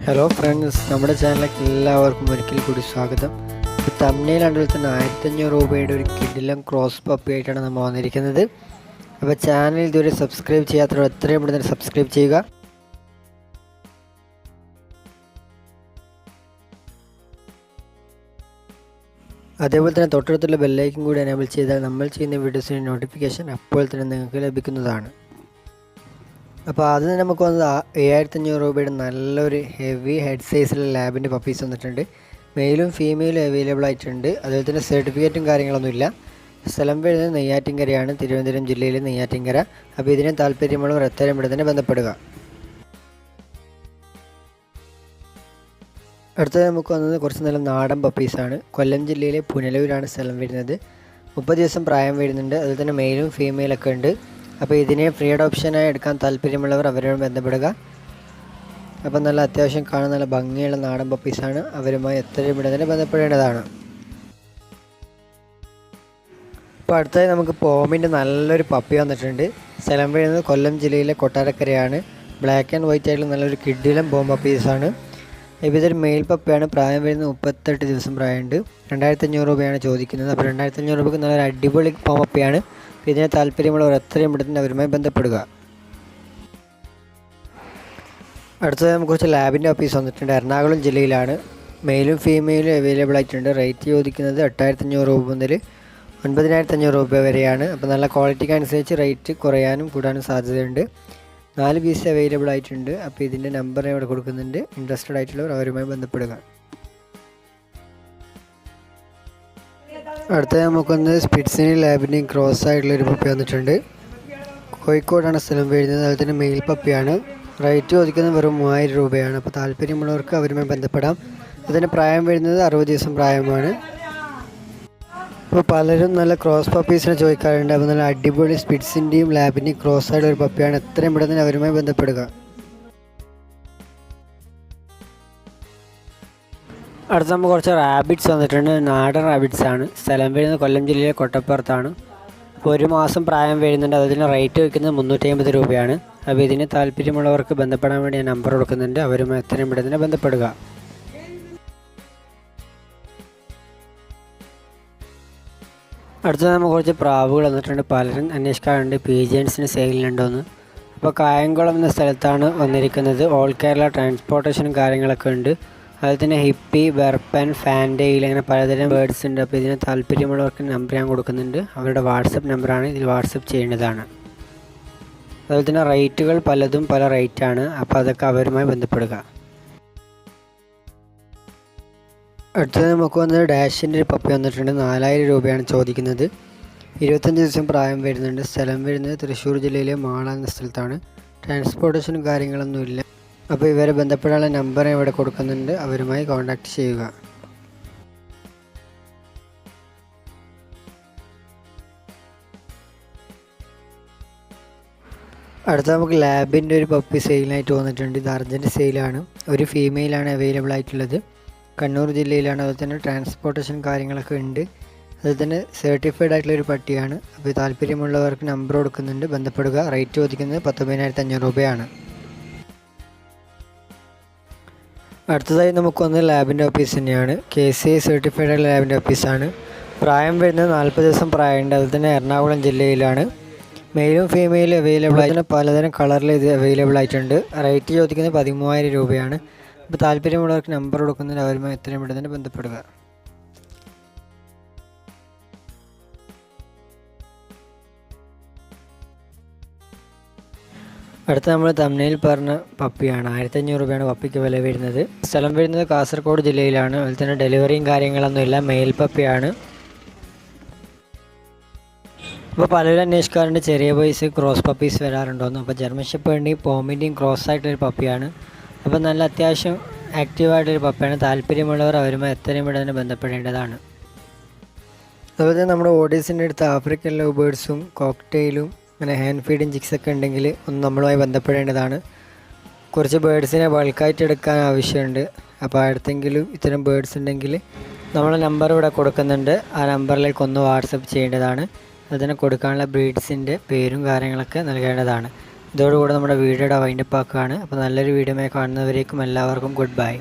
Hello friends, നമ്മുടെ ചാനലിലേക്ക് എല്ലാവർക്കും ഒരിക്കൽ കൂടി സ്വാഗതം. തമ്മിൽ കണ്ടുപോലെ തന്നെ 1500 രൂപയുടെ ഒരു കിടിലം ക്രോസ് പപ്പി ആയിട്ടാണ് നമ്മൾ വന്നിരിക്കുന്നത്. അപ്പോൾ ചാനൽ ഇതുവരെ സബ്സ്ക്രൈബ് ചെയ്യാത്തവർ എത്രയും പെട്ടെന്ന് തന്നെ സബ്സ്ക്രൈബ് ചെയ്യുക. അതേപോലെ തന്നെ തൊട്ടടുത്തുള്ള ബെല്ലൈക്കൻ കൂടി എനേബിൾ ചെയ്താൽ നമ്മൾ ചെയ്യുന്ന വീഡിയോസിൻ്റെ നോട്ടിഫിക്കേഷൻ അപ്പോൾ തന്നെ നിങ്ങൾക്ക് ലഭിക്കുന്നതാണ്. അപ്പോൾ അതിന് നമുക്ക് വന്നത് 7500 രൂപയുടെ നല്ലൊരു ഹെവി ഹെഡ് സൈസിലുള്ള ലാബിൻ്റെ പപ്പീസ് വന്നിട്ടുണ്ട്. മെയിലും ഫീമെയിലും അവൈലബിൾ ആയിട്ടുണ്ട്. അതുപോലെ തന്നെ സർട്ടിഫിക്കറ്റും കാര്യങ്ങളൊന്നുമില്ല. സ്ഥലം വരുന്നത് നെയ്യാറ്റിൻകരയാണ്, തിരുവനന്തപുരം ജില്ലയിലെ നെയ്യാറ്റിൻകര. അപ്പോൾ ഇതിന് താല്പര്യമുള്ളവർ എത്രയും പെട്ടെന്ന് തന്നെ ബന്ധപ്പെടുക. അടുത്തത് നമുക്ക് വന്നത് കുറച്ച് നല്ല നാടൻ പപ്പീസാണ്. കൊല്ലം ജില്ലയിലെ പുനലൂരാണ് സ്ഥലം വരുന്നത്. 30 ദിവസം പ്രായം വരുന്നുണ്ട്. അതുപോലെ തന്നെ മെയിലും ഫീമെയിലൊക്കെ ഉണ്ട്. അപ്പോൾ ഇതിനെ ഫ്രീ അഡോപ്ഷനായി എടുക്കാൻ താല്പര്യമുള്ളവർ അവരോട് ബന്ധപ്പെടുക. അപ്പോൾ നല്ല അത്യാവശ്യം കാണാൻ നല്ല ഭംഗിയുള്ള നാടൻ പപ്പീസാണ്. അവരുമായി എത്രയും പെട്ടെന്ന് ബന്ധപ്പെടേണ്ടതാണ്. അപ്പോൾ അടുത്തായി നമുക്ക് പോമിൻ്റെ നല്ലൊരു പപ്പി വന്നിട്ടുണ്ട്. സ്ഥലം വരുന്നത് കൊല്ലം ജില്ലയിലെ കൊട്ടാരക്കരയാണ്. ബ്ലാക്ക് ആൻഡ് വൈറ്റ് ആയിട്ടുള്ള നല്ലൊരു കിഡിലും പോം പപ്പീസാണ്. ഇപ്പോൾ ഇതൊരു മെയിൽ പപ്പിയാണ്. പ്രായം വരുന്നത് 38 ദിവസം പ്രായമുണ്ട്. 2500 രൂപയാണ് ചോദിക്കുന്നത്. അപ്പോൾ 2500 രൂപയ്ക്ക് നല്ലൊരു അടിപൊളി പോം പപ്പിയാണ്. ഇതിനെ താല്പര്യമുള്ളവർ എത്രയും പെട്ടെന്ന് അവരുമായി ബന്ധപ്പെടുക. അടുത്തത് നമുക്ക് കുറച്ച് ലാബിൻ്റെ പപ്പീസ് വന്നിട്ടുണ്ട്. എറണാകുളം ജില്ലയിലാണ്. മെയിലും ഫീമെയിലും അവൈലബിൾ ആയിട്ടുണ്ട്. റേറ്റ് ചോദിക്കുന്നത് 8500 രൂപ മുതൽ 9500 രൂപ വരെയാണ്. അപ്പോൾ നല്ല ക്വാളിറ്റിക്ക് അനുസരിച്ച് റേറ്റ് കുറയാനും കൂടാനും സാധ്യതയുണ്ട്. 4 പീസ് അവൈലബിൾ ആയിട്ടുണ്ട്. അപ്പോൾ ഇതിൻ്റെ നമ്പർ ഇവിടെ കൊടുക്കുന്നുണ്ട്. ഇൻട്രസ്റ്റഡ് ആയിട്ടുള്ളവർ അവരുമായി ബന്ധപ്പെടുക. അടുത്തത് നമുക്കൊന്ന് സ്പിറ്റ്സിൻ്റെയും ലാബിൻ്റെയും ക്രോസ് ആയിട്ടുള്ളൊരു പപ്പി വന്നിട്ടുണ്ട്. കോഴിക്കോടാണ് സ്ഥലം വരുന്നത്. അതുപോലെ തന്നെ മെയിൽ പപ്പിയാണ്. റേറ്റ് ചോദിക്കുന്നത് വെറും 3000 രൂപയാണ്. അപ്പോൾ താല്പര്യമുള്ളവർക്ക് അവരുമായി ബന്ധപ്പെടാം. അതിന് പ്രായം വരുന്നത് 60 ദിവസം പ്രായമാണ്. അപ്പോൾ പലരും നല്ല ക്രോസ് പപ്പീസിനെ ചോദിക്കാറുണ്ട്. അപ്പോൾ നല്ല അടിപൊളി സ്പിറ്റ്സിൻ്റെയും ലാബിൻ്റെയും ക്രോസ് ആയിട്ടുള്ള ഒരു പപ്പിയാണ്. എത്രയും പെട്ടെന്ന് അവരുമായി ബന്ധപ്പെടുക. അടുത്ത നമുക്ക് കുറച്ച് റാബിറ്റ്സ് വന്നിട്ടുണ്ട്. നാടൻ റാബിറ്റ്സ് ആണ്. സ്ഥലം വരുന്നത് കൊല്ലം ജില്ലയിലെ കൊട്ടപ്പുറത്താണ്. അപ്പോൾ 1 മാസം പ്രായം വരുന്നുണ്ട്. അതിന് റേറ്റ് വയ്ക്കുന്നത് 350 രൂപയാണ്. അപ്പോൾ ഇതിന് താല്പര്യമുള്ളവർക്ക് ബന്ധപ്പെടാൻ വേണ്ടി ഞാൻ നമ്പർ കൊടുക്കുന്നുണ്ട്. അവരുമായി എത്രയും പെട്ടെന്ന് ബന്ധപ്പെടുക. അടുത്തത് നമുക്ക് കുറച്ച് പ്രാവുകൾ വന്നിട്ടുണ്ട്. പലരും അന്വേഷിക്കാറുണ്ട് പീജിയൻസിന് സെയിലുണ്ടോയെന്ന്. അപ്പോൾ കായംകുളം എന്ന സ്ഥലത്താണ് വന്നിരിക്കുന്നത്. ഓൾ കേരള ട്രാൻസ്പോർട്ടേഷനും കാര്യങ്ങളൊക്കെ ഉണ്ട്. അതുപോലെ തന്നെ ഹിപ്പി, വെർപ്പൻ, ഫാൻഡെയിൽ അങ്ങനെ പലതരം ബേർഡ്സ് ഉണ്ട്. അപ്പോൾ ഇതിന് താല്പര്യമുള്ളവർക്ക് നമ്പർ ഞാൻ കൊടുക്കുന്നുണ്ട്. അവരുടെ വാട്സപ്പ് നമ്പറാണ്. ഇതിൽ വാട്സപ്പ് ചെയ്യേണ്ടതാണ്. അതുപോലെ തന്നെ റേറ്റുകൾ പലതും പല റേറ്റാണ്. അപ്പോൾ അതൊക്കെ അവരുമായി ബന്ധപ്പെടുക. അടുത്തത് നമുക്ക് വന്നത് ഡാഷിൻ്റെ ഒരു പപ്പി വന്നിട്ടുണ്ട്. 4000 രൂപയാണ് ചോദിക്കുന്നത്. 25 ദിവസം പ്രായം വരുന്നുണ്ട്. സ്ഥലം വരുന്നത് തൃശ്ശൂർ ജില്ലയിലെ മാള എന്ന സ്ഥലത്താണ്. ട്രാൻസ്പോർട്ടേഷനും കാര്യങ്ങളൊന്നുമില്ല. അപ്പോൾ ഇവരെ ബന്ധപ്പെടാനുള്ള നമ്പർ ഇവിടെ കൊടുക്കുന്നുണ്ട്. അവരുമായി കോൺടാക്റ്റ് ചെയ്യുക. അടുത്ത നമുക്ക് ലാബിൻ്റെ ഒരു പപ്പി സെയിലായിട്ട് വന്നിട്ടുണ്ട്. ഇത് അർജൻറ്റ് സെയിലാണ്. ഒരു ഫീമെയിലാണ് അവൈലബിൾ ആയിട്ടുള്ളത്. കണ്ണൂർ ജില്ലയിലാണ്. അതുപോലെ തന്നെ ട്രാൻസ്പോർട്ടേഷൻ കാര്യങ്ങളൊക്കെ ഉണ്ട്. അതുപോലെ തന്നെ സർട്ടിഫൈഡ് ആയിട്ടുള്ളൊരു പട്ടിയാണ്. അപ്പോൾ താല്പര്യമുള്ളവർക്ക് നമ്പർ കൊടുക്കുന്നുണ്ട്. ബന്ധപ്പെടുക. റേറ്റ് ചോദിക്കുന്നത് 19500 രൂപയാണ്. അടുത്തതായി നമുക്ക് വന്നത് ലാബിൻ്റെ ഓഫീസ് തന്നെയാണ്. KCI സർട്ടിഫൈഡ് ആയിട്ടുള്ള ലാബിൻ്റെ ഓഫീസാണ്. പ്രായം വരുന്നത് 40 ദിവസം പ്രായമുണ്ട്. അതുപോലെ തന്നെ എറണാകുളം ജില്ലയിലാണ്. മെയിലും ഫീമെയിലും അവൈലബിൾ ആയിട്ട് പലതരം കളറിൽ ഇത് അവൈലബിൾ ആയിട്ടുണ്ട്. റേറ്റ് ചോദിക്കുന്നത് 13000 രൂപയാണ്. അപ്പോൾ താല്പര്യമുള്ളവർക്ക് നമ്പർ കൊടുക്കുന്നതിന് അവരുമായി എത്രയും പെട്ടെന്ന് ബന്ധപ്പെടുക. അടുത്ത നമ്മൾ തമ്മിൽ പറഞ്ഞ പപ്പിയാണ്. 1500 രൂപയാണ് പപ്പിക്ക് വില വരുന്നത്. സ്ഥലം വരുന്നത് കാസർഗോഡ് ജില്ലയിലാണ്. അതുപോലെ തന്നെ ഡെലിവറിയും കാര്യങ്ങളൊന്നുമില്ല. മെയിൽ പപ്പിയാണ്. അപ്പോൾ പലരും അന്വേഷിക്കാറുണ്ട് ചെറിയ പൈസ ക്രോസ് പപ്പീസ് വരാറുണ്ടോയെന്ന്. അപ്പോൾ ജർമ്മൻ ഷെപ്പേർഡിൻ്റെയും പോമിൻ്റെയും ക്രോസ് ആയിട്ടൊരു പപ്പിയാണ്. അപ്പോൾ നല്ല അത്യാവശ്യം ആക്റ്റീവായിട്ടൊരു പപ്പിയാണ്. താല്പര്യമുള്ളവർ അവരുമായി എത്രയും പെട്ടെന്ന് ബന്ധപ്പെടേണ്ടതാണ്. അതുപോലെ തന്നെ നമ്മുടെ ഓഡീസിൻ്റെ അടുത്ത് ആഫ്രിക്കൻ ലവ് ബേർഡ്സും കോക്ടെയിലും അങ്ങനെ ഹാൻഡ് ഫീഡിങ് ജിക്സൊക്കെ ഉണ്ടെങ്കിൽ ഒന്ന് നമ്മളുമായി ബന്ധപ്പെടേണ്ടതാണ്. കുറച്ച് ബേർഡ്സിനെ ബൾക്കായിട്ട് എടുക്കാൻ ആവശ്യമുണ്ട്. അപ്പോൾ അടുത്തെങ്കിലും ഇത്തരം ബേർഡ്സ് ഉണ്ടെങ്കിൽ നമ്മളെ നമ്പർ ഇവിടെ കൊടുക്കുന്നുണ്ട്. ആ നമ്പറിലേക്ക് ഒന്ന് വാട്സപ്പ് ചെയ്യേണ്ടതാണ്. അതിന് കൊടുക്കാനുള്ള ബ്രീഡ്സിൻ്റെ പേരും കാര്യങ്ങളൊക്കെ നൽകേണ്ടതാണ്. ഇതോടുകൂടെ നമ്മുടെ വീഡിയോയുടെ വൈൻഡപ്പ് ആക്കുകയാണ്. അപ്പോൾ നല്ലൊരു വീഡിയോ കാണുന്നവരേക്കും എല്ലാവർക്കും ഗുഡ് ബൈ.